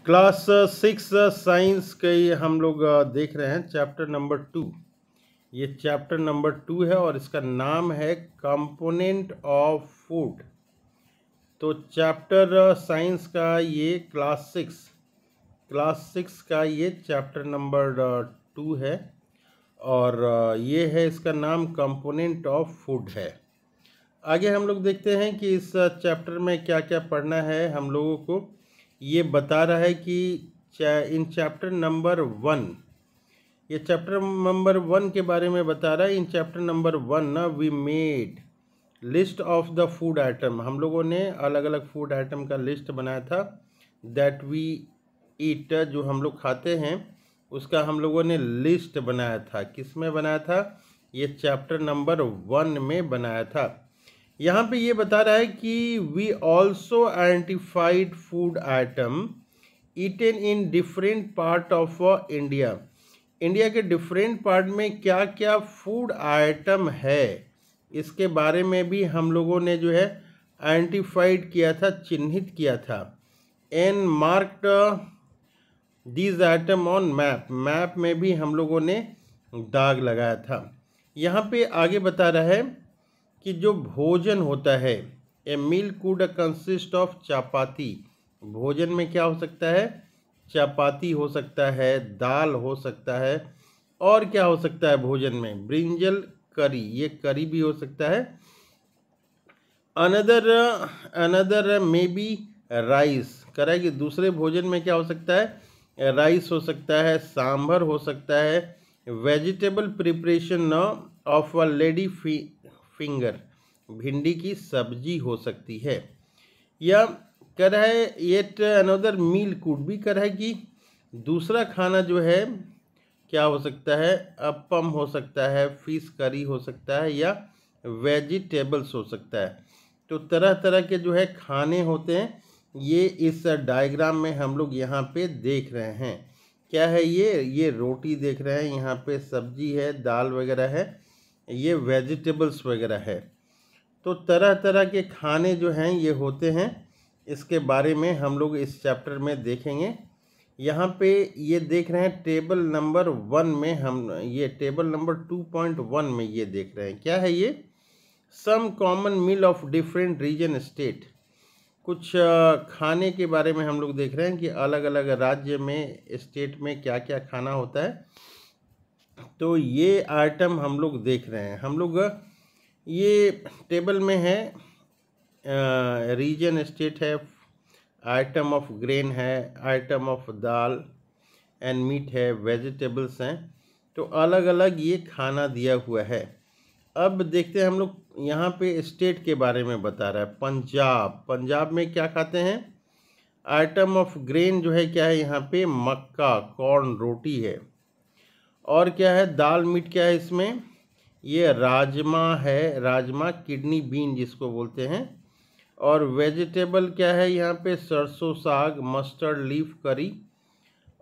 Class 6 science के हम लोग देख रहे हैं चैप्टर नंबर 2। ये चैप्टर नंबर 2 है और इसका नाम है कंपोनेंट ऑफ फूड। तो चैप्टर साइंस का ये क्लास 6 का ये चैप्टर नंबर 2 है और ये है, इसका नाम कंपोनेंट ऑफ फूड है। आगे हम लोग देखते हैं कि इस चैप्टर में क्या क्या पढ़ना है हम लोगों को। ये बता रहा है कि इन चैप्टर नंबर 1, ये चैप्टर नंबर 1 के बारे में बता रहा है। इन चैप्टर नंबर 1 ना we made list of the food item, हम लोगों ने अलग अलग फूड आइटम का लिस्ट बनाया था। दैट वी ईट, जो हम लोग खाते हैं उसका हम लोगों ने लिस्ट बनाया था। किस में बनाया था? ये चैप्टर नंबर 1 में बनाया था। यहाँ पे ये बता रहा है कि we also identified food item eaten in different part of India. India के डिफरेंट पार्ट में क्या क्या फूड आइटम है इसके बारे में भी हम लोगों ने जो है आइडेंटिफाइड किया था, चिन्हित किया था। And marked these item on map, map में भी हम लोगों ने दाग लगाया था। यहाँ पे आगे बता रहा है कि जो भोजन होता है, ए मील कुड कंसिस्ट ऑफ चपाती, भोजन में क्या हो सकता है? चपाती हो सकता है, दाल हो सकता है, और क्या हो सकता है भोजन में? ब्रिंजल करी, ये करी भी हो सकता है। अनदर मे बी राइस, करा कि दूसरे भोजन में क्या हो सकता है? राइस हो सकता है, सांभर हो सकता है, vegetable preparation of a lady finger, भिंडी की सब्जी हो सकती है। या कर है येट अनदर मील कुड भी कर है कि दूसरा खाना जो है क्या हो सकता है? अपम हो सकता है, फिश करी हो सकता है, या वेजिटेबल्स हो सकता है। तो तरह तरह के जो है खाने होते हैं, ये इस डायग्राम में हम लोग यहाँ पे देख रहे हैं। क्या है ये रोटी देख रहे हैं, यहाँ पे सब्जी है, दाल वगैरह है, ये वेजिटेबल्स वगैरह है। तो तरह तरह के खाने जो हैं ये होते हैं, इसके बारे में हम लोग इस चैप्टर में देखेंगे। यहाँ पे ये देख रहे हैं टेबल नंबर 1 में, हम ये टेबल नंबर 2.1 में ये देख रहे हैं। क्या है ये? Some common meal of different region state, कुछ खाने के बारे में हम लोग देख रहे हैं कि अलग अलग राज्य में, स्टेट में क्या क्या खाना होता है। तो ये आइटम हम लोग देख रहे हैं। हम लोग ये टेबल में है, रीजन स्टेट है, आइटम ऑफ ग्रेन है, item of dal and meat है, वेजिटेबल्स हैं। तो अलग अलग ये खाना दिया हुआ है। अब देखते हैं हम लोग, यहाँ पे स्टेट के बारे में बता रहा है। पंजाब, पंजाब में क्या खाते हैं? आइटम ऑफ ग्रेन जो है क्या है यहाँ पे? मक्का, कॉर्न, रोटी है। और क्या है? दाल मीट क्या है इसमें? ये राजमा है, राजमा, किडनी बीन जिसको बोलते हैं। और वेजिटेबल क्या है यहाँ पे? सरसों साग, मस्टर्ड लीफ करी।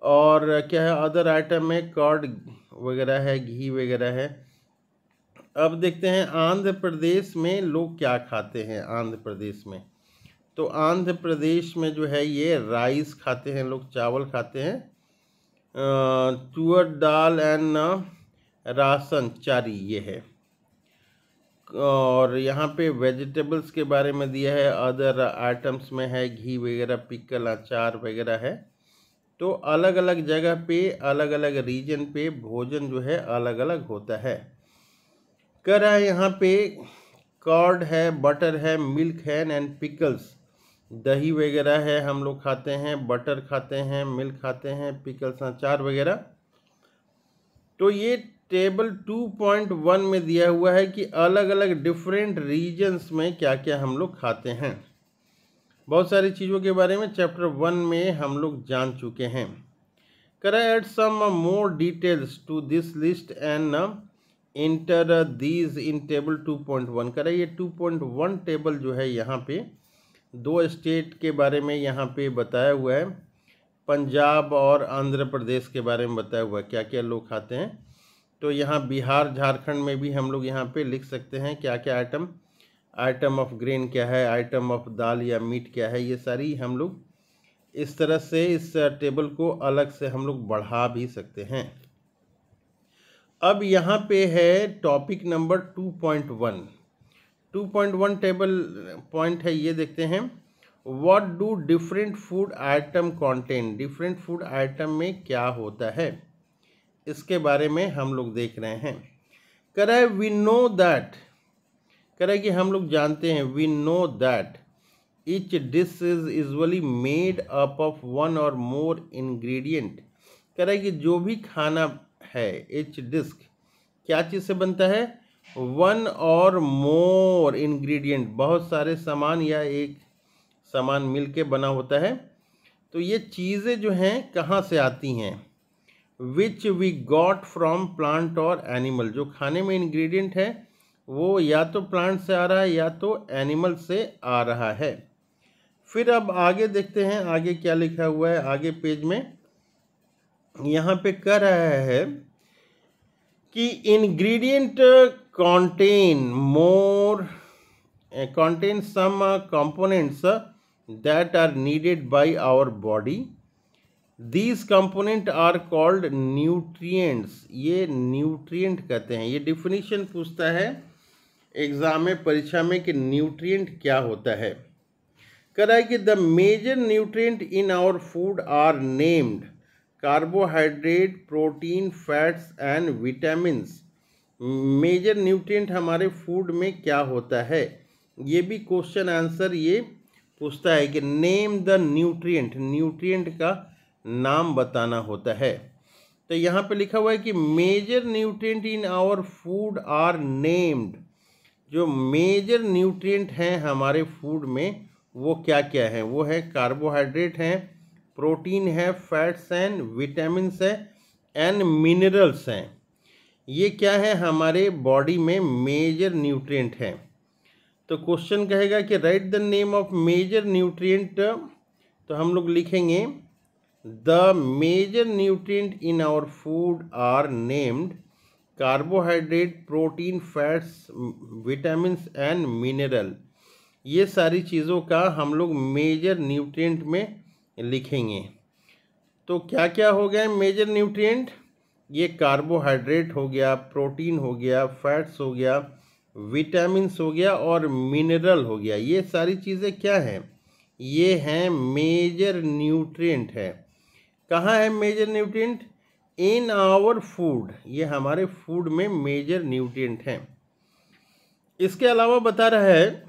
और क्या है? अदर आइटम में कर्ड वगैरह है, घी वगैरह है। अब देखते हैं आंध्र प्रदेश में लोग क्या खाते हैं। आंध्र प्रदेश में, तो आंध्र प्रदेश में जो है ये राइस खाते हैं लोग, चावल खाते हैं, तुअर दाल एंड राशन चारी ये है। और यहाँ पे वेजिटेबल्स के बारे में दिया है, अदर आइटम्स में है घी वगैरह, पिकल, अचार वगैरह है। तो अलग अलग जगह पे, अलग अलग रीजन पे भोजन जो है अलग अलग होता है। कर रहा है यहाँ पे कर्ड है, बटर है, मिल्क है एंड पिकल्स, दही वगैरह है, हम लोग खाते हैं, बटर खाते हैं, मिल्क खाते हैं, पिकल्स, अचार वगैरह। तो ये टेबल 2.1 में दिया हुआ है कि अलग अलग डिफरेंट रीजन्स में क्या क्या हम लोग खाते हैं। बहुत सारी चीज़ों के बारे में चैप्टर 1 में हम लोग जान चुके हैं। करा add some more details to this list and enter these in table 2.1। करा ये 2.1 टेबल जो है यहाँ पे दो स्टेट के बारे में यहाँ पे बताया हुआ है, पंजाब और आंध्र प्रदेश के बारे में बताया हुआ है क्या क्या लोग खाते हैं। तो यहाँ बिहार, झारखंड में भी हम लोग यहाँ पे लिख सकते हैं क्या क्या आइटम ऑफ ग्रेन क्या है, आइटम ऑफ दाल या मीट क्या है, ये सारी हम लोग इस तरह से इस टेबल को अलग से हम लोग बढ़ा भी सकते हैं। अब यहाँ पे है टॉपिक नंबर 2.1। 2.1 टेबल पॉइंट है, ये देखते हैं। What do different food item contain. Different food item में क्या होता है, इसके बारे में हम लोग देख रहे हैं। कह रहा है वी नो दैट, कह रहा है कि हम लोग जानते हैं, we know that each dish is usually made up of one or more ingredient. कह रहा है कि जो भी खाना है, ईच डिश क्या चीज़ से बनता है, वन और मोर इंग्रेडिएंट, बहुत सारे सामान या एक सामान मिलके बना होता है। तो ये चीज़ें जो हैं कहाँ से आती हैं, which we got from plant और एनिमल। जो खाने में इंग्रेडिएंट है वो या तो प्लांट से आ रहा है या तो एनिमल से आ रहा है। फिर अब आगे देखते हैं आगे क्या लिखा हुआ है। आगे पेज में यहाँ पे कह रहा है कि ingredient contain some components that are needed by our body. These components are called nutrients. ये न्यूट्रिएंट कहते हैं। ये डिफिनीशन पूछता है एग्जाम में, परीक्षा में, कि न्यूट्रिएंट क्या होता है। कह रहा है कि the major nutrient in our food are named carbohydrate, protein, fats and vitamins. Major nutrient हमारे फूड में क्या होता है, ये भी क्वेश्चन आंसर ये पूछता है कि नेम द न्यूट्रिएंट, न्यूट्रिएंट का नाम बताना होता है। तो यहाँ पे लिखा हुआ है कि major nutrient in our food are named. जो मेजर न्यूट्रिएंट हैं हमारे फूड में वो क्या क्या हैं, वो है कार्बोहाइड्रेट हैं, प्रोटीन है, फैट्स एंड विटामिन्स है एंड मिनरल्स हैं। ये क्या है, हमारे बॉडी में मेजर न्यूट्रिएंट हैं। तो क्वेश्चन कहेगा कि write the name of major nutrient. तो हम लोग लिखेंगे the major nutrient in our food are named carbohydrate, protein, fats, vitamins and mineral. ये सारी चीज़ों का हम लोग मेजर न्यूट्रिएंट में लिखेंगे। तो क्या क्या हो गए मेजर न्यूट्रिएंट, ये कार्बोहाइड्रेट हो गया, प्रोटीन हो गया, फैट्स हो गया, विटामिन्स हो गया और मिनरल हो गया। ये सारी चीज़ें क्या हैं, ये हैं मेजर न्यूट्रिएंट है। कहाँ है major nutrient, in our food, ये हमारे फूड में मेजर न्यूट्रिएंट हैं। इसके अलावा बता रहा है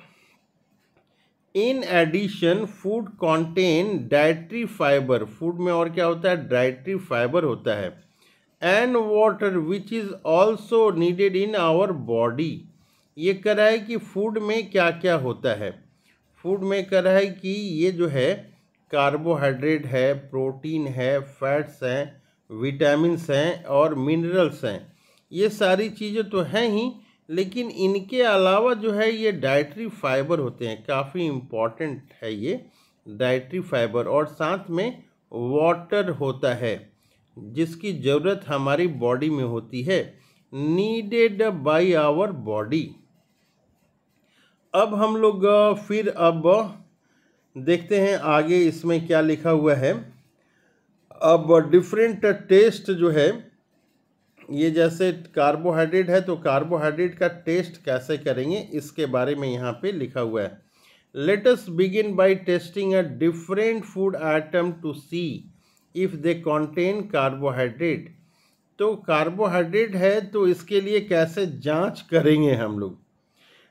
in addition food contain dietary fibre. Food में और क्या होता है, डाइटरी फाइबर होता है, and water which is also needed in our body. ये कह रहा है कि फूड में क्या क्या होता है। फूड में कह रहा है कि ये जो है कार्बोहाइड्रेट है, प्रोटीन है, फैट्स हैं, विटामिन्स हैं और मिनरल्स हैं। ये सारी चीज़ें तो हैं ही, लेकिन इनके अलावा जो है ये डाइटरी फाइबर होते हैं। काफ़ी इम्पॉर्टेंट है ये डाइटरी फाइबर। और साथ में वाटर होता है जिसकी ज़रूरत हमारी बॉडी में होती है, नीडेड बाय आवर बॉडी। अब हम लोग फिर अब देखते हैं आगे इसमें क्या लिखा हुआ है। अब डिफरेंट टेस्ट जो है, ये जैसे कार्बोहाइड्रेट है तो कार्बोहाइड्रेट का टेस्ट कैसे करेंगे इसके बारे में यहाँ पे लिखा हुआ है। Let us begin by testing a different food item to see if they contain carbohydrate. तो कार्बोहाइड्रेट है तो इसके लिए कैसे जांच करेंगे हम लोग।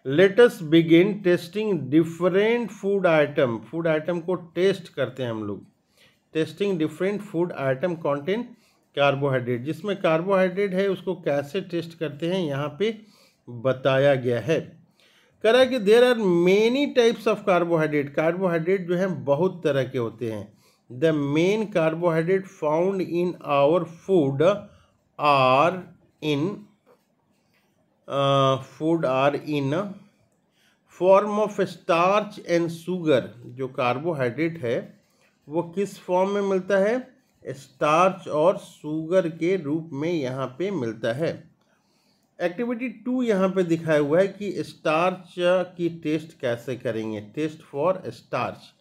Let us begin testing different food item. Food item को टेस्ट करते हैं हम लोग। Testing different food item contain carbohydrate, जिसमें कार्बोहाइड्रेट है उसको कैसे टेस्ट करते हैं यहाँ पे बताया गया है। कह रहा है कि there are many types of carbohydrate. Carbohydrate जो है बहुत तरह के होते हैं। The main carbohydrate found in our food are in form of starch and sugar. जो कार्बोहाइड्रेट है वो किस फॉर्म में मिलता है, स्टार्च और शुगर के रूप में यहाँ पे मिलता है। एक्टिविटी 2 यहाँ पे दिखाया हुआ है कि स्टार्च की टेस्ट कैसे करेंगे, टेस्ट फॉर स्टार्च।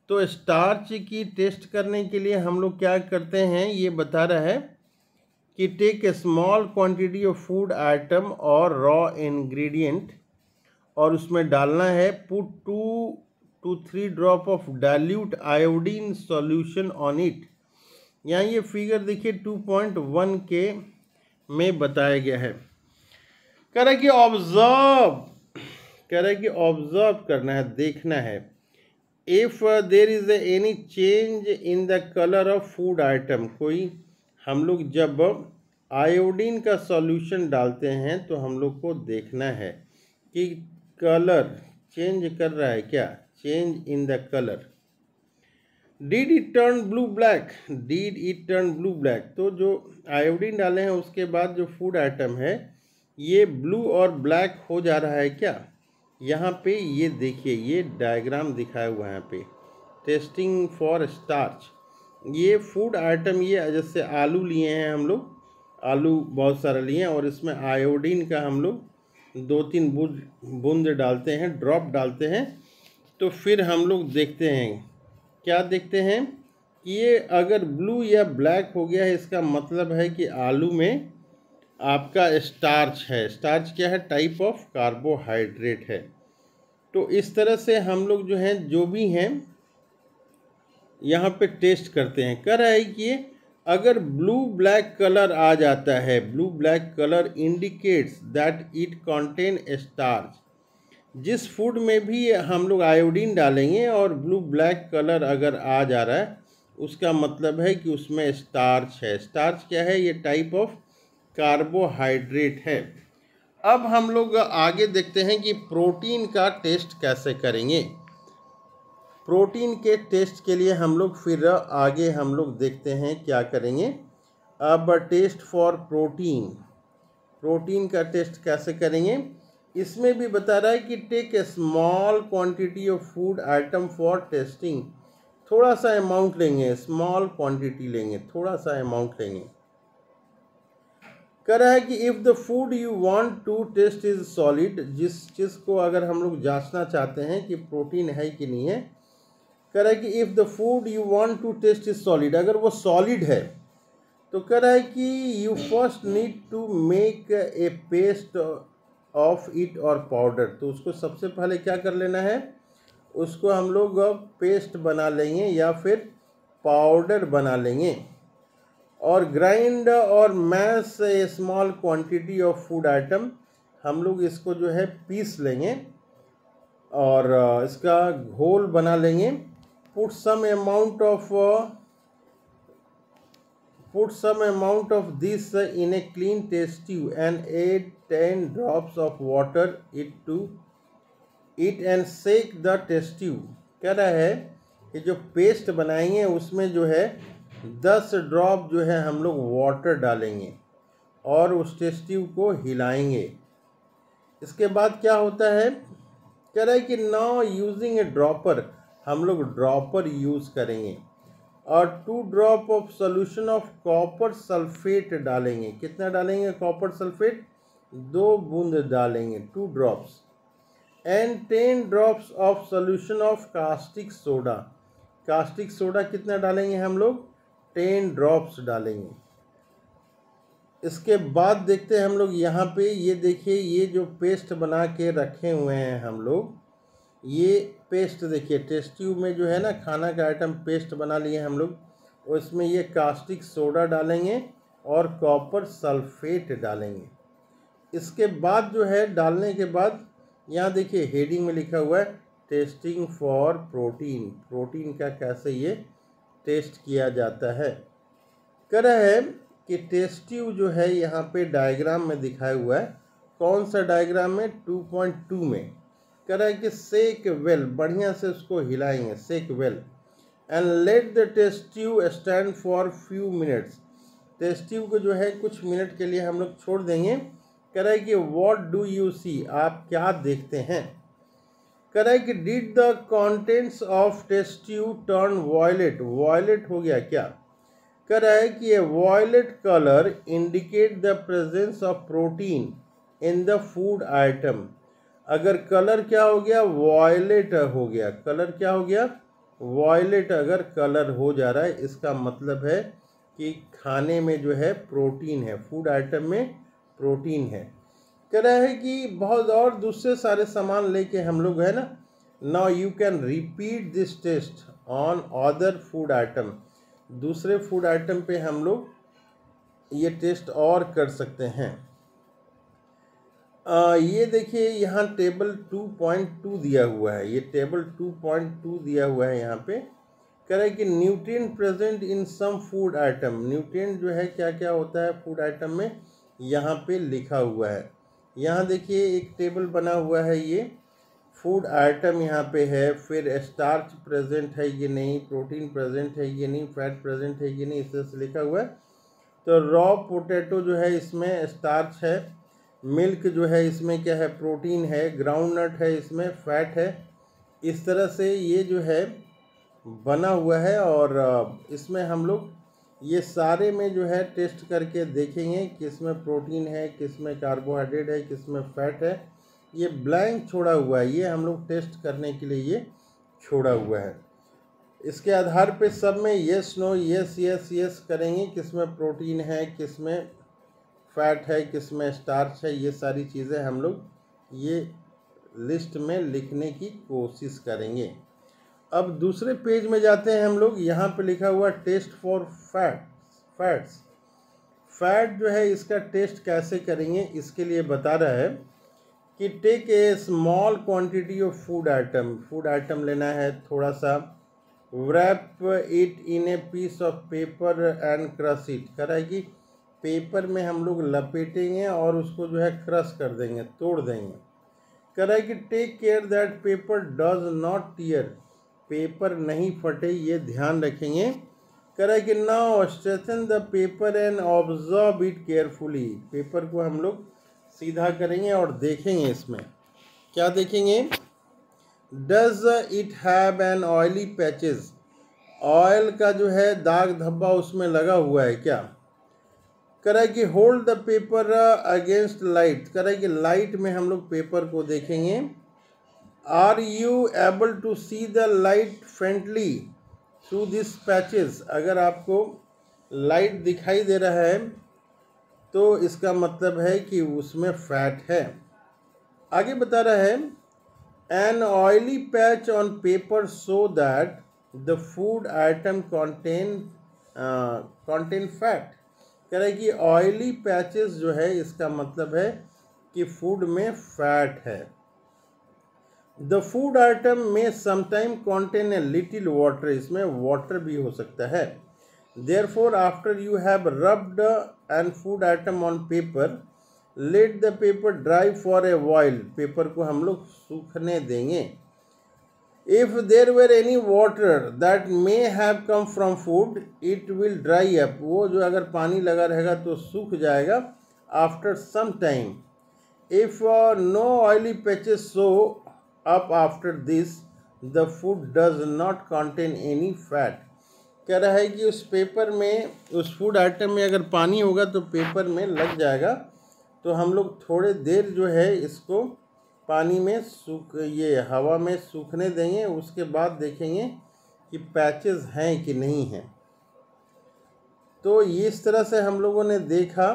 तो स्टार्च की टेस्ट करने के लिए हम लोग क्या करते हैं, ये बता रहा है कि take a small quantity of food item or raw ingredient, और उसमें डालना है put 2 to 3 drop of dilute iodine solution on it. यहाँ ये फिगर देखिए 2.1 के में बताया गया है। कह रहा है कि ऑब्जर्व करना है, देखना है। If there is any change in the colour of food item, कोई हम लोग जब आयोडीन का सॉल्यूशन डालते हैं तो हम लोग को देखना है कि कलर चेंज कर रहा है क्या, change in the colour. Did it turn blue black, तो जो आयोडीन डाले हैं उसके बाद जो फूड आइटम है ये ब्लू और ब्लैक हो जा रहा है क्या। यहाँ पे ये देखिए, ये डायग्राम दिखाया हुआ है यहाँ पे, टेस्टिंग फॉर स्टार्च। ये फूड आइटम, ये जैसे आलू लिए हैं हम लोग, आलू बहुत सारा लिए हैं और इसमें आयोडीन का हम लोग 2-3 बूंद डालते हैं, ड्रॉप डालते हैं। तो फिर हम लोग देखते हैं, क्या देखते हैं कि ये अगर ब्लू या ब्लैक हो गया है, इसका मतलब है कि आलू में आपका स्टार्च है। स्टार्च क्या है, टाइप ऑफ कार्बोहाइड्रेट है। तो इस तरह से हम लोग जो हैं, जो भी हैं यहाँ पे टेस्ट करते हैं। कह रहा है कि अगर ब्लू ब्लैक कलर आ जाता है, blue black colour indicates that it contain starch. जिस फूड में भी हम लोग आयोडीन डालेंगे और ब्लू ब्लैक कलर अगर आ जा रहा है, उसका मतलब है कि उसमें स्टार्च है। स्टार्च क्या है, ये टाइप ऑफ कार्बोहाइड्रेट है। अब हम लोग आगे देखते हैं कि प्रोटीन का टेस्ट कैसे करेंगे। प्रोटीन के टेस्ट के लिए हम लोग फिर आगे हम लोग देखते हैं क्या करेंगे। अब टेस्ट फॉर प्रोटीन का टेस्ट कैसे करेंगे, इसमें भी बता रहा है कि take a small quantity of food item for testing. थोड़ा सा अमाउंट लेंगे, स्मॉल क्वांटिटी लेंगे, थोड़ा सा अमाउंट लेंगे। कह रहा है कि if the food you want to test is solid, जिस चीज़ को अगर हम लोग जांचना चाहते हैं कि प्रोटीन है कि नहीं है, कह रहा है कि if the food you want to test is solid, अगर वो सॉलिड है तो कह रहा है कि you first need to make a paste of it और पाउडर। तो उसको सबसे पहले क्या कर लेना है, उसको हम लोग पेस्ट बना लेंगे या फिर पाउडर बना लेंगे। और ग्राइंड और mash a small quantity of food item, हम लोग इसको जो है पीस लेंगे और इसका घोल बना लेंगे। Put some amount of this in a clean test tube and add 10 drops of water it and shake the test tube. कह रहा है कि जो पेस्ट बनाएंगे उसमें जो है 10 ड्रॉप जो है हम लोग वाटर डालेंगे और उस टेस्ट ट्यूब को हिलाएंगे। इसके बाद क्या होता है, कह रहा है कि नाउ यूजिंग ए ड्रॉपर, हम लोग ड्रॉपर यूज़ करेंगे और 2 drop of solution of copper sulphate डालेंगे। कितना डालेंगे कॉपर सल्फेट, 2 बूंद डालेंगे, 2 drops. And 10 drops of solution of caustic soda. Caustic soda कितना डालेंगे हम लोग, 10 ड्रॉप्स डालेंगे। इसके बाद देखते हैं हम लोग यहाँ पे, ये देखिए ये जो पेस्ट बना के रखे हुए हैं हम लोग, ये पेस्ट देखिए टेस्ट ट्यूब में जो है ना, खाना का आइटम पेस्ट बना लिए हम लोग, और इसमें ये कास्टिक सोडा डालेंगे और कॉपर सल्फेट डालेंगे। इसके बाद जो है डालने के बाद यहाँ देखिए हेडिंग में लिखा हुआ है टेस्टिंग फॉर प्रोटीन। प्रोटीन का कैसे ये टेस्ट किया जाता है। कह रहा है कि टेस्ट ट्यूब जो है यहाँ पे डायग्राम में दिखाया हुआ है। कौन सा डायग्राम में, 2.2 में। कह रहा है कि सेक वेल, बढ़िया से उसको हिलाएंगे, shake well and let the test tube stand for few minutes. Test tube को जो है कुछ मिनट के लिए हम लोग छोड़ देंगे। कह रहा है कि व्हाट डू यू सी, आप क्या देखते हैं। कह रहा है कि did the contents of test tube turn violet, violet हो गया क्या। कह रहा है कि ये violet colour indicate the presence of protein in the food item. अगर कलर क्या हो गया, वॉयलेट हो गया, कलर क्या हो गया, वॉयलेट अगर कलर हो जा रहा है, इसका मतलब है कि खाने में जो है प्रोटीन है, फूड आइटम में प्रोटीन है। कह रहा है कि बहुत और दूसरे सारे सामान लेके हम लोग है ना, now you can repeat this test on other food item, दूसरे फूड आइटम पे हम लोग ये टेस्ट और कर सकते हैं। ये देखिए यहाँ टेबल 2.2 दिया हुआ है, ये टेबल 2.2 दिया हुआ है। यहाँ पे कह रहा है कि nutrient present in some food item, nutrient जो है क्या क्या होता है फूड आइटम में, यहाँ पे लिखा हुआ है। यहाँ देखिए एक टेबल बना हुआ है, ये फूड आइटम यहाँ पे है, फिर स्टार्च प्रेजेंट है ये नहीं, प्रोटीन प्रेजेंट है ये नहीं, फैट प्रेजेंट है ये नहीं, इस तरह से लिखा हुआ है। तो रॉ पोटैटो जो है इसमें स्टार्च है, मिल्क जो है इसमें क्या है प्रोटीन है, ग्राउंडनट है इसमें फैट है। इस तरह से ये जो है बना हुआ है और इसमें हम लोग ये सारे में जो है टेस्ट करके देखेंगे किस में प्रोटीन है, किस में कार्बोहाइड्रेट है, किस में फैट है। ये ब्लैंक छोड़ा हुआ है, ये हम लोग टेस्ट करने के लिए ये छोड़ा हुआ है। इसके आधार पे सब में yes no yes yes yes करेंगे, किस में प्रोटीन है, किस में फैट है, किस में स्टार्च है। ये सारी चीज़ें हम लोग ये लिस्ट में लिखने की कोशिश करेंगे। अब दूसरे पेज में जाते हैं हम लोग, यहाँ पे लिखा हुआ टेस्ट फॉर फैट्स। फैट जो है इसका टेस्ट कैसे करेंगे, इसके लिए बता रहा है कि take a small quantity of food item लेना है थोड़ा सा, wrap it in a piece of paper and crush it। कह रहा है कि पेपर में हम लोग लपेटेंगे और उसको जो है क्रश कर देंगे, तोड़ देंगे। कह रहा है कि take care that paper does not tear, paper नहीं फटे, ये ध्यान रखेंगे। कह रहा है कि now stretch the paper and observe it carefully, paper को हम लोग सीधा करेंगे और देखेंगे इसमें क्या देखेंगे, does it have an oily patches, oil का जो है दाग धब्बा उसमें लगा हुआ है क्या। कह रहा है कि hold the paper against light, कह रहा है कि लाइट में हम लोग पेपर को देखेंगे। Are you able to see the light faintly through this patches, अगर आपको लाइट दिखाई दे रहा है तो इसका मतलब है कि उसमें फैट है। आगे बता रहा है an oily patch on paper so that the food item contain fat. कह रहा है कि ऑयली पैचेस जो है इसका मतलब है कि फूड में फैट है। द फूड आइटम में sometime contain a little water, इसमें वाटर भी हो सकता है। Therefore after you have rubbed an food item on paper, let the paper dry for a while, paper को हम लोग सूखने देंगे। If there were any water that may have come from food it will dry up, वो जो अगर पानी लगा रहेगा तो सूख जाएगा after some time. If no oily patches show up after this the food does not contain any fat. कह रहा है कि उस पेपर में, उस फूड आइटम में अगर पानी होगा तो पेपर में लग जाएगा, तो हम लोग थोड़े देर जो है इसको पानी में ये हवा में सूखने देंगे, उसके बाद देखेंगे कि पैचेस हैं कि नहीं हैं। तो इस तरह से हम लोगों ने देखा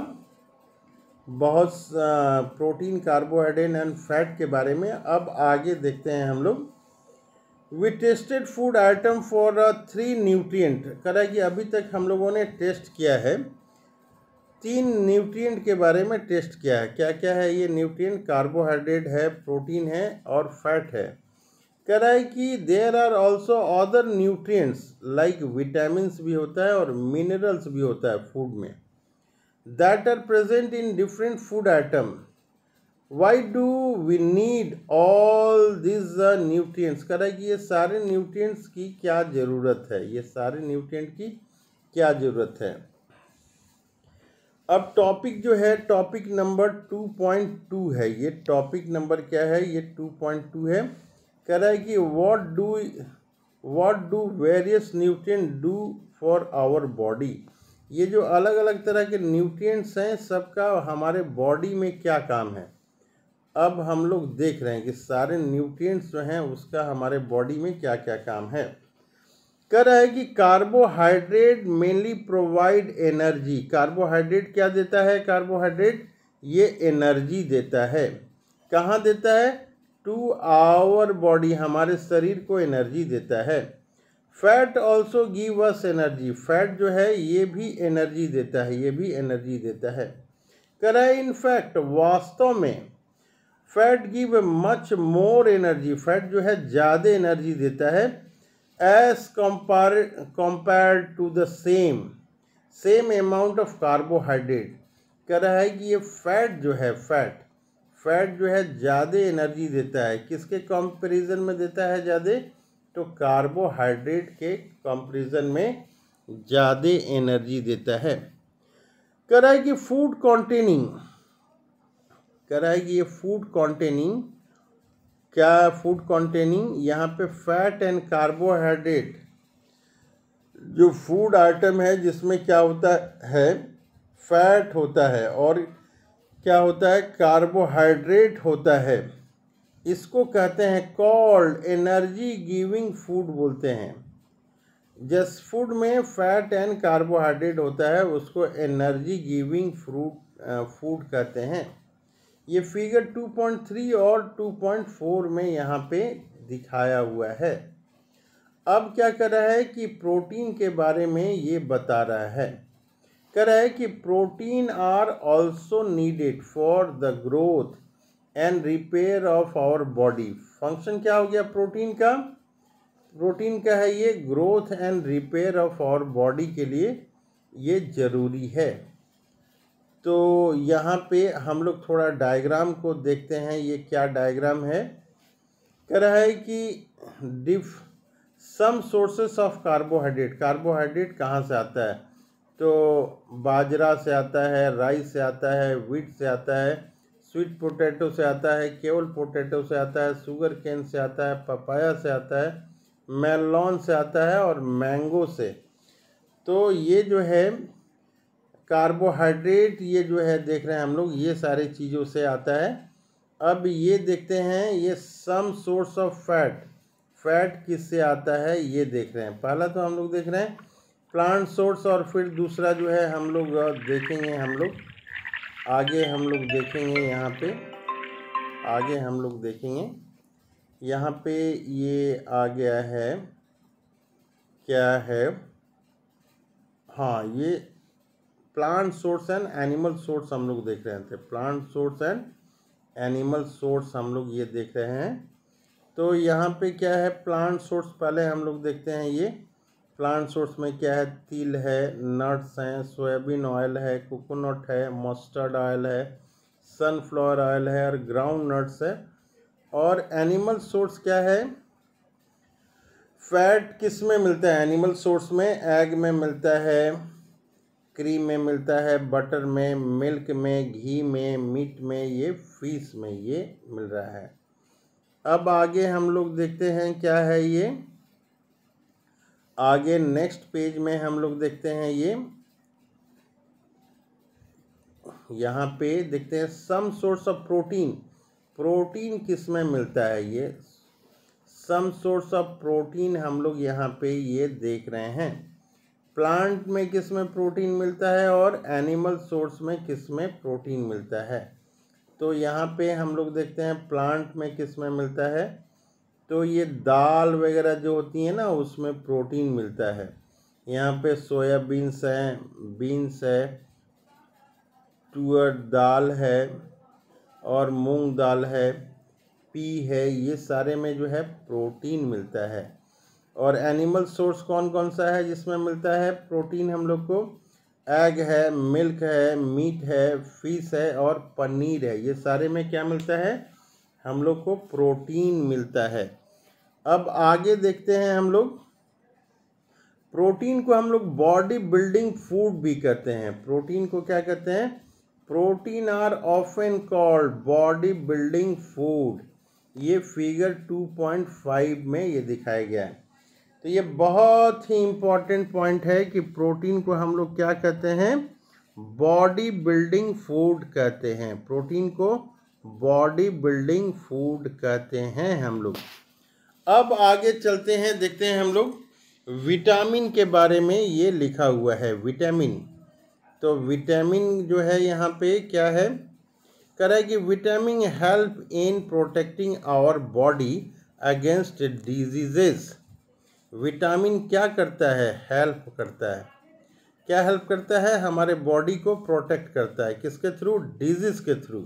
बहुत प्रोटीन, कार्बोहाइड्रेट एंड फैट के बारे में। अब आगे देखते हैं हम लोग, we tested food item for 3 nutrient. कह रहा है कि अभी तक हम लोगों ने टेस्ट किया है 3 न्यूट्रिएंट के बारे में टेस्ट किया है। क्या क्या है ये न्यूट्रिएंट, कार्बोहाइड्रेट है, प्रोटीन है और फैट है। कह रहा है कि there are also other nutrients like vitamins भी होता है और मिनरल्स भी होता है फूड में, that are present in different food item. Why do we need all this nutrients. कह रहा है कि ये सारे न्यूट्रिएंट्स की क्या ज़रूरत है, ये सारे न्यूट्रिएंट की क्या ज़रूरत है। अब टॉपिक जो है, टॉपिक नंबर 2.2 है, ये टॉपिक नंबर क्या है, ये 2.2 है। कह रहा है कि what do various nutrient do for our body. ये जो अलग अलग तरह के न्यूट्रिएंट्स हैं सबका हमारे बॉडी में क्या काम है। अब हम लोग देख रहे हैं कि सारे न्यूट्रिएंट्स जो हैं उसका हमारे बॉडी में क्या क्या काम है। कह रहा है कि carbohydrate mainly provide energy. Carbohydrate क्या देता है? कार्बोहाइड्रेट ये एनर्जी देता है। कहाँ देता है? टू आवर बॉडी, हमारे शरीर को एनर्जी देता है। Fat also give us energy. Fat जो है ये भी एनर्जी देता है, ये भी एनर्जी देता है। कह रहा है इनफैक्ट वास्तव में fat give much more energy. Fat जो है ज़्यादा एनर्जी देता है as compare to the same amount of carbohydrate. कह रहा है कि ये फैट जो है फैट जो है ज़्यादा एनर्जी देता है। किसके कंपैरिजन में देता है ज़्यादा? तो कार्बोहाइड्रेट के कंपैरिजन में ज़्यादा एनर्जी देता है। कह रहा है कि फूड कॉन्टेनिंग, कह रहा है कि ये फूड कॉन्टेनिंग, क्या फूड कॉन्टेनिंग? यहाँ पे फैट एंड कार्बोहाइड्रेट जो फूड आइटम है जिसमें क्या होता है? फैट होता है और क्या होता है? कार्बोहाइड्रेट होता है। इसको कहते हैं कॉल्ड एनर्जी गिविंग फूड बोलते हैं। जिस फूड में फैट एंड कार्बोहाइड्रेट होता है उसको एनर्जी गिविंग फूड कहते हैं। ये फिगर 2.3 और 2.4 में यहाँ पे दिखाया हुआ है। अब क्या कर रहा है कि प्रोटीन के बारे में ये बता रहा है। कह रहा है कि protein are also needed for the growth and repair of our body. Function क्या हो गया प्रोटीन का? प्रोटीन का है ये growth and repair of our body के लिए ये ज़रूरी है। तो यहाँ पे हम लोग थोड़ा डायग्राम को देखते हैं। ये क्या डायग्राम है? कह रहा है कि some sources of carbohydrate. Carbohydrate कहाँ से आता है? तो बाजरा से आता है, राइस से आता है, व्हीट से आता है, स्वीट पोटैटो से आता है, केवल पोटैटो से आता है, शुगर केन से आता है, पपाया से आता है, मेलॉन से आता है और मैंगो से। तो ये जो है कार्बोहाइड्रेट, ये जो है देख रहे हैं हम लोग, ये सारी चीज़ों से आता है। अब ये देखते हैं ये सम सोर्स ऑफ फैट किससे आता है ये देख रहे हैं। पहला तो हम लोग देख रहे हैं प्लांट सोर्स और फिर दूसरा जो है हम लोग देखेंगे, आगे हम लोग देखेंगे यहाँ पे ये आ गया है, क्या है? हाँ, ये plant source and animal source हम लोग देख रहे थे। Plant source and animal source हम लोग ये देख रहे हैं। तो यहाँ पे क्या है? प्लांट सोर्स पहले हम लोग देखते हैं। ये प्लांट सोर्स में क्या है? तिल है, नट्स हैं, सोयाबीन ऑयल है, कोकोनट है, मस्टर्ड ऑयल है, सनफ्लावर ऑयल है और ग्राउंड नट्स है। और एनिमल सोर्स क्या है? फैट किस में मिलता है? एनिमल सोर्स में एग में मिलता है, क्रीम में मिलता है, बटर में, मिल्क में, घी में, मीट में, ये फिश में ये मिल रहा है। अब आगे हम लोग देखते हैं क्या है ये। आगे नेक्स्ट पेज में हम लोग देखते हैं ये, यहाँ पे देखते हैं सम सोर्स ऑफ प्रोटीन किस में मिलता है? ये सम सोर्स ऑफ प्रोटीन हम लोग यहाँ पे ये देख रहे हैं। प्लांट में किस में प्रोटीन मिलता है और एनिमल सोर्स में किस में प्रोटीन मिलता है? तो यहाँ पे हम लोग देखते हैं प्लांट में किस में मिलता है। तो ये दाल वगैरह जो होती है ना उसमें प्रोटीन मिलता है। यहाँ पे सोयाबीन्स हैं, बीन्स है, तुअर दाल है और मूंग दाल है, पी है, ये सारे में जो है प्रोटीन मिलता है। और एनिमल सोर्स कौन कौन सा है जिसमें मिलता है प्रोटीन हम लोग को? एग है, मिल्क है, मीट है, फिश है और पनीर है। ये सारे में क्या मिलता है? हम लोग को प्रोटीन मिलता है। अब आगे देखते हैं हम लोग, प्रोटीन को हम लोग बॉडी बिल्डिंग फूड भी कहते हैं। प्रोटीन को क्या कहते हैं? Protein are often called body building food. ये फिगर 2.5 में ये दिखाया गया है। तो ये बहुत ही इम्पोर्टेंट पॉइंट है कि प्रोटीन को हम लोग क्या कहते हैं? बॉडी बिल्डिंग फूड कहते हैं। प्रोटीन को बॉडी बिल्डिंग फूड कहते हैं हम लोग। अब आगे चलते हैं, देखते हैं हम लोग विटामिन के बारे में ये लिखा हुआ है, विटामिन। तो विटामिन जो है यहाँ पे क्या है, कह रहा है कि vitamin help in protecting our body against diseases. Vitamin क्या करता है, हेल्प करता है। क्या हेल्प करता है, हमारे बॉडी को प्रोटेक्ट करता है, किसके थ्रू, डिजीज के थ्रू।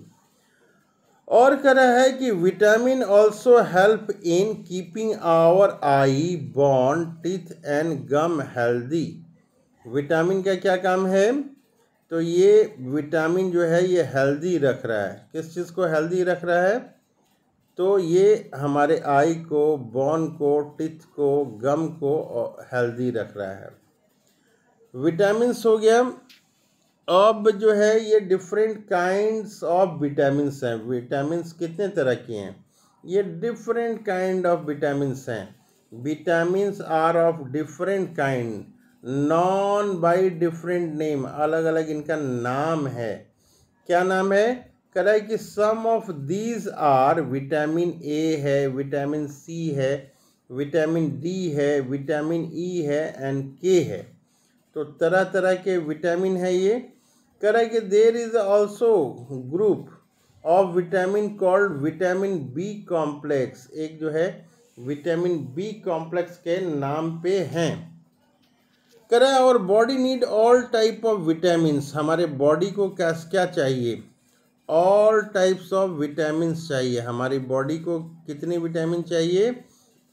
और कह रहा है कि vitamin also help in keeping our eye, bone, teeth and gum healthy. Vitamin का क्या काम है, तो ये विटामिन जो है ये हेल्दी रख रहा है। किस चीज़ को हेल्दी रख रहा है, तो ये हमारे आई को, बोन को, टीथ को, गम को हेल्दी रख रहा है। विटामिन्स हो गया। अब जो है ये डिफरेंट काइंड्स ऑफ विटामिन्स हैं। विटामिन्स कितने तरह के हैं, ये डिफरेंट काइंड ऑफ विटामिन्स हैं। Vitamins are of different kind, known by different name, अलग अलग इनका नाम है। क्या नाम है, कह रहा है कि some of these are, vitamin A है, विटामिन सी है, विटामिन डी है, विटामिन ई है एंड के है। तो तरह तरह के विटामिन है ये। कह रहा है कि there is also group of vitamin called vitamin B complex. एक जो है विटामिन बी कॉम्प्लेक्स के नाम पे हैं। कह रहा है और body need all type of vitamins. हमारे बॉडी को क्या क्या चाहिए, ऑल टाइप्स ऑफ विटामिन्स चाहिए। हमारी बॉडी को कितनी विटामिन चाहिए,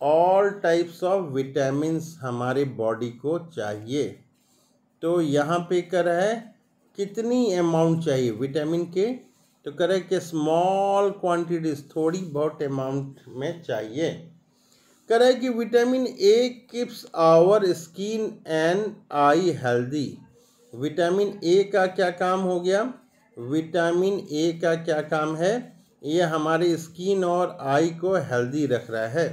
ऑल टाइप्स ऑफ विटामिन्स हमारे बॉडी को चाहिए। तो यहाँ पे कह रहा है कितनी अमाउंट चाहिए विटामिन के, तो कह रहा है कि स्मॉल क्वांटिटीज, थोड़ी बहुत अमाउंट में चाहिए। कह रहा है कि vitamin A keeps our skin and eye healthy. Vitamin A का क्या काम हो गया, विटामिन ए का क्या काम है, ये हमारे स्किन और आई को हेल्दी रख रहा है।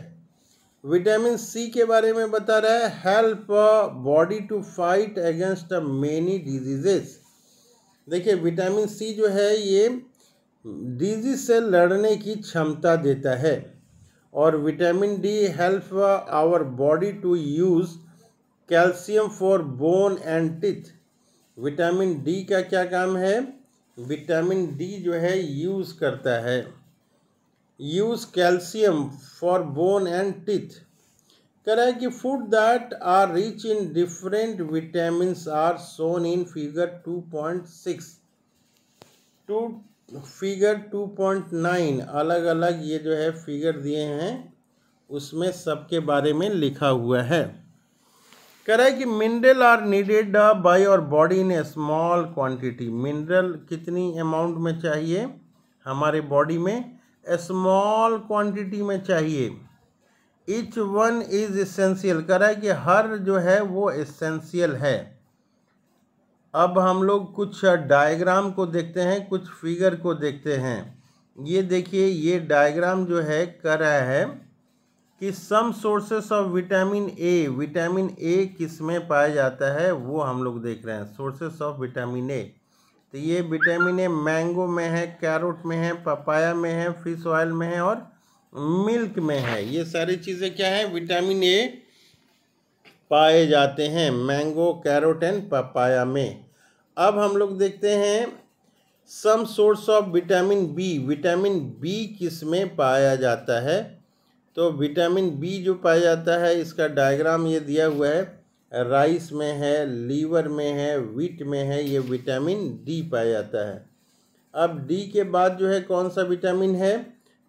विटामिन सी के बारे में बता रहा है, help body to fight against many diseases. देखिए विटामिन सी जो है ये डिजीज से लड़ने की क्षमता देता है। और vitamin D help our body to use calcium for bone and teeth. Vitamin D का क्या काम है, विटामिन डी जो है यूज करता है, use calcium for bone and teeth. कह रहा है कि food that are rich in different vitamins are shown in figure 2.6 to figure 2.9। अलग अलग ये जो है फिगर दिए हैं, उसमें सबके बारे में लिखा हुआ है। कह रहा है कि mineral are needed by our body in a small quantity. Mineral कितनी अमाउंट में चाहिए, हमारे बॉडी में स्मॉल क्वांटिटी में चाहिए। ईच वन इज एसेंशियल, कह रहा है कि हर जो है वो एसेंशियल है। अब हम लोग कुछ डायग्राम को देखते हैं, कुछ फिगर को देखते हैं। ये देखिए, ये डायग्राम जो है कह रहा है कि some sources of vitamin A, vitamin A किस में पाया जाता है वो हम लोग देख रहे हैं, सोर्सेस ऑफ विटामिन ए। तो ये विटामिन ए मैंगो में है, कैरोट में है, पपाया में है, फिश ऑयल में है और मिल्क में है। ये सारी चीज़ें क्या है, विटामिन ए पाए जाते हैं मैंगो, कैरोट एंड पपाया में। अब हम लोग देखते हैं some source of vitamin B. Vitamin B किस में पाया जाता है, तो विटामिन बी जो पाया जाता है इसका डायग्राम ये दिया हुआ है, राइस में है, लीवर में है, व्हीट में है, ये विटामिन डी पाया जाता है। अब डी के बाद जो है कौन सा विटामिन है,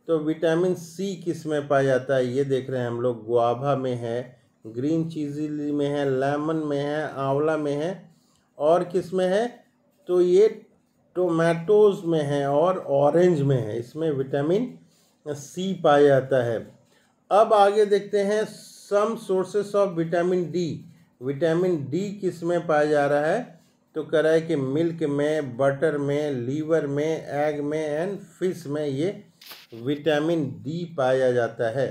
तो विटामिन सी किस में पाया जाता है, ये देख रहे हैं हम लोग, गुआवा में है, ग्रीन चिली में है, लेमन में है, आंवला में है और किस में है, तो ये टोमेटोज में है और ऑरेंज में है, इसमें विटामिन सी पाया जाता है। अब आगे देखते हैं some sources of vitamin D. Vitamin D किस में पाया जा रहा है, तो कह रहा है कि मिल्क में, बटर में, लीवर में, एग में एंड फिश में ये विटामिन डी पाया जाता है।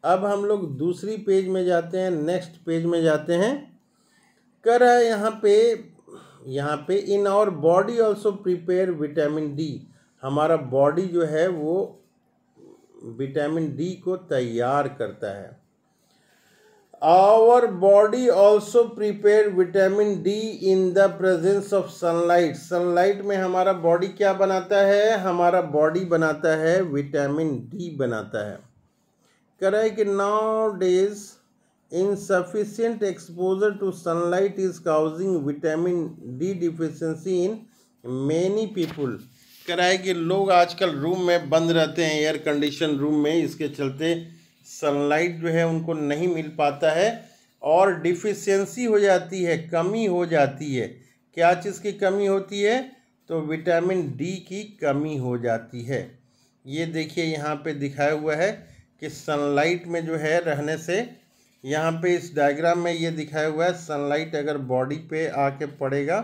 अब हम लोग दूसरी पेज में जाते हैं, नेक्स्ट पेज में जाते हैं। कह रहा है यहाँ पे in our body also prepare vitamin D. हमारा बॉडी जो है वो विटामिन डी को तैयार करता है। Our body also prepare vitamin D in the presence of sunlight. Sunlight में हमारा बॉडी क्या बनाता है? हमारा बॉडी बनाता है विटामिन डी बनाता है। कह रहा है कि now days insufficient exposure to sunlight is causing vitamin D deficiency in many people। कह रहा है कि लोग आजकल रूम में बंद रहते हैं, एयर कंडीशन रूम में, इसके चलते सनलाइट जो है उनको नहीं मिल पाता है और डिफिशियंसी हो जाती है, कमी हो जाती है। क्या चीज़ की कमी होती है? तो विटामिन डी की कमी हो जाती है। ये देखिए यहाँ पे दिखाया हुआ है कि सनलाइट में जो है रहने से, यहाँ पे इस डायग्राम में ये दिखाया हुआ है, सनलाइट अगर बॉडी पे आके पड़ेगा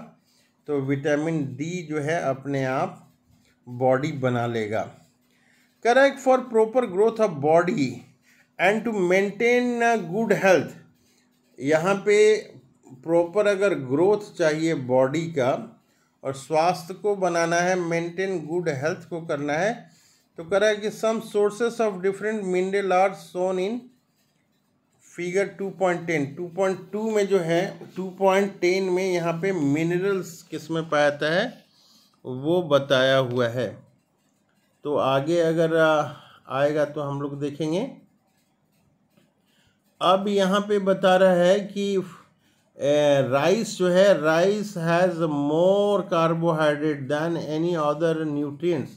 तो विटामिन डी जो है अपने आप बॉडी बना लेगा। Correct for proper growth of body and to maintain good health. यहाँ पे प्रॉपर अगर ग्रोथ चाहिए बॉडी का और स्वास्थ्य को बनाना है, मेंटेन गुड हेल्थ को करना है, तो कह रहा है कि some sources of different mineral are shown in figure 2.10। 2.2 में जो है 2.10 में यहाँ पे मिनरल्स किस में पाया जाता है वो बताया हुआ है। तो आगे अगर आएगा तो हम लोग देखेंगे। अब यहाँ पे बता रहा है कि राइस जो है, rice has more carbohydrate than any other nutrients.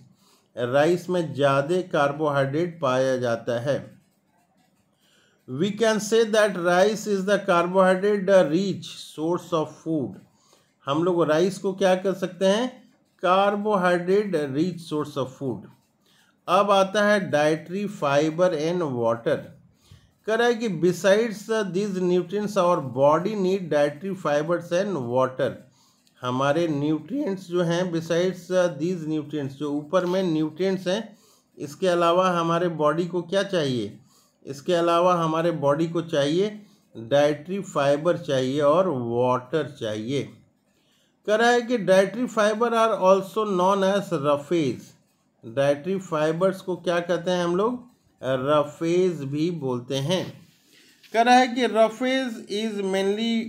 Rice में ज़्यादा कार्बोहाइड्रेट पाया जाता है। We can say that rice is the carbohydrate rich source of food। हम लोग राइस को क्या कर सकते हैं? Carbohydrate rich source of food. अब आता है डाइटरी फाइबर एंड वाटर। कह रहा है कि besides this nutrients our body need dietary fibres and water. हमारे न्यूट्रिएंट्स जो हैं, बिसाइड्स दिस न्यूट्रिएंट्स, जो ऊपर में न्यूट्रिएंट्स हैं, इसके अलावा हमारे बॉडी को क्या चाहिए? इसके अलावा हमारे बॉडी को चाहिए डाइटरी फाइबर चाहिए और वाटर चाहिए। कह रहा है कि dietary fibre are also known as roughage. Dietary fibres को क्या कहते हैं हम लोग? रफेज भी बोलते हैं। कह रहा है कि roughage is mainly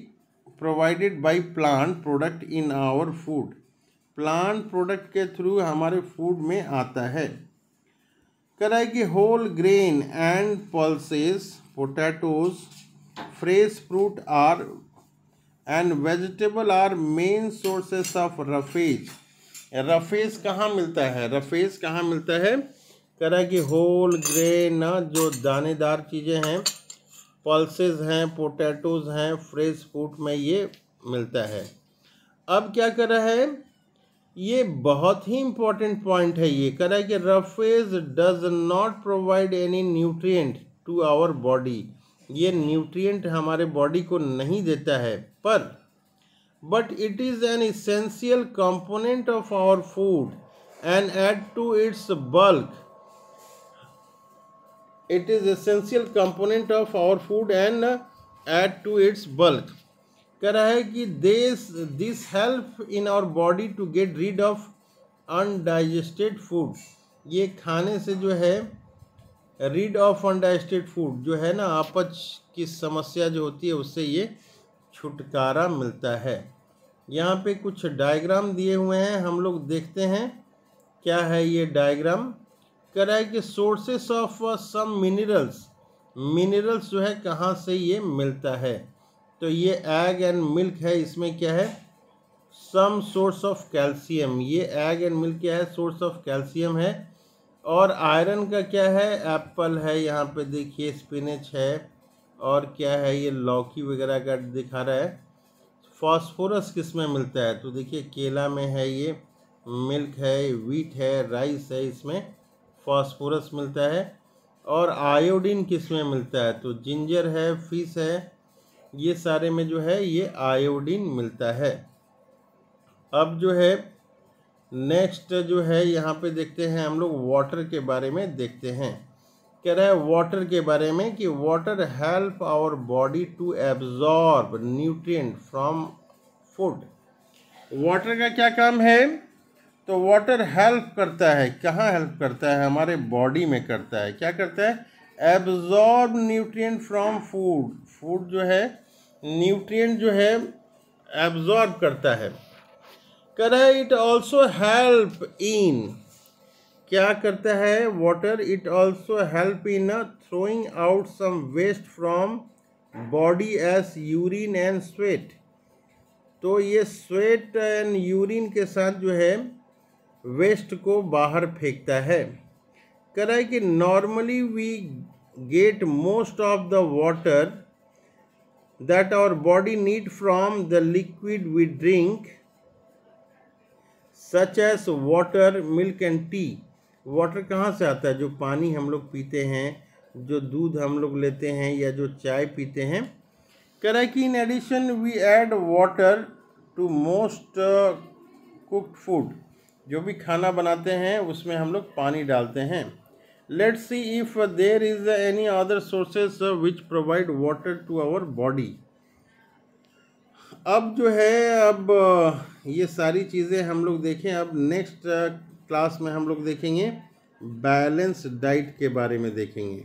provided by plant product in our food. Plant product के थ्रू हमारे फूड में आता है। कह रहा है कि whole grain and pulses, potatoes, fresh fruit are and vegetable are main sources of roughage. Roughage कहाँ मिलता है? रफेज कहाँ मिलता है? कह रहा है कि होल ग्रेन, जो दानेदार चीज़ें हैं, पल्सेस हैं, पोटैटोज हैं, फ्रेश फ्रूट में ये मिलता है। अब क्या कर रहा है? ये बहुत ही इम्पोर्टेंट पॉइंट है। ये कह रहा है कि roughage does not provide any nutrient to our body. ये न्यूट्रिएंट हमारे बॉडी को नहीं देता है, पर but it is an essential component of our food and add to its bulk. It is essential component of our food and add to its bulk. कह रहा है कि this help in our body to get rid of undigested food. ये खाने से जो है read of undigested food जो है ना, अपच की समस्या जो होती है उससे ये छुटकारा मिलता है। यहाँ पे कुछ डायग्राम दिए हुए हैं, हम लोग देखते हैं क्या है ये डायग्राम। कह रहा है कि sources of some minerals, minerals जो है कहाँ से ये मिलता है? तो ये एग एंड मिल्क है। इसमें क्या है? Some source of calcium. ये एग एंड मिल्क क्या है? सोर्स ऑफ कैल्शियम है। और आयरन का क्या है? एप्पल है, यहाँ पे देखिए स्पिनच है, और क्या है ये लौकी वगैरह का दिखा रहा है। फास्फोरस किस में मिलता है? तो देखिए केला में है, ये मिल्क है, वीट है, राइस है, इसमें फास्फोरस मिलता है। और आयोडीन किस में मिलता है? तो जिंजर है, फिश है, ये सारे में जो है ये आयोडीन मिलता है। अब जो है नेक्स्ट जो है यहाँ पे देखते हैं हम लोग वाटर के बारे में देखते हैं। कह रहा है वाटर के बारे में कि water help our body to absorb nutrient from food. Water का क्या काम है? तो वाटर हेल्प करता है। कहाँ हेल्प करता है? हमारे बॉडी में करता है। क्या करता है? Absorb nutrient from food. Food जो है न्यूट्रिएंट जो है एब्जॉर्ब करता है। कह रहा है इट ऑल्सो हेल्प इन, क्या करता है water, it also help in throwing out some waste from body as urine and sweat. तो ये स्वेट एंड यूरिन के साथ जो है वेस्ट को बाहर फेंकता है। कह रहा है कि normally we get most of the water that our body need from the liquid we drink such as water, milk and tea. Water कहाँ से आता है? जो पानी हम लोग पीते हैं, जो दूध हम लोग लेते हैं या जो चाय पीते हैं। कह रहा है कि in addition we add water to most cooked food, जो भी खाना बनाते हैं उसमें हम लोग पानी डालते हैं। Let's see if there is any other sources which provide water to our body. अब जो है अब ये सारी चीज़ें हम लोग देखें। अब नेक्स्ट क्लास में हम लोग देखेंगे बैलेंस डाइट के बारे में देखेंगे।